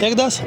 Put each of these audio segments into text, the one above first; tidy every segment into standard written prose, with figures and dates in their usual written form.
1.10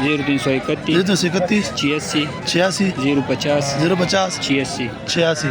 0331 31 86 86 050 050 86. 86.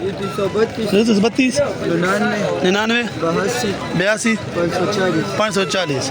32 99 82 540.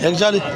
140.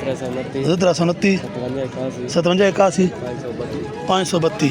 329 57 81 532.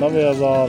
90,000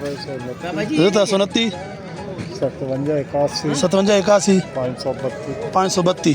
329 57 81 532.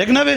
190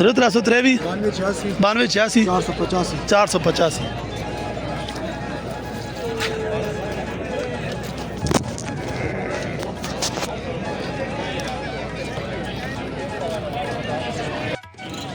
0383 9286 485.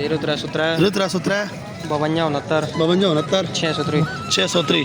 0373 0373 5269 5269 603 603.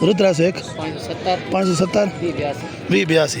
0301 570 2082.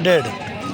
1.5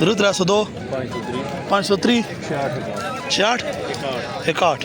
0302 503 66 61.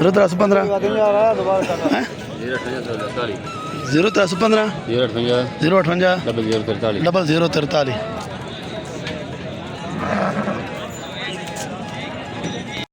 0315 0315 058 0043.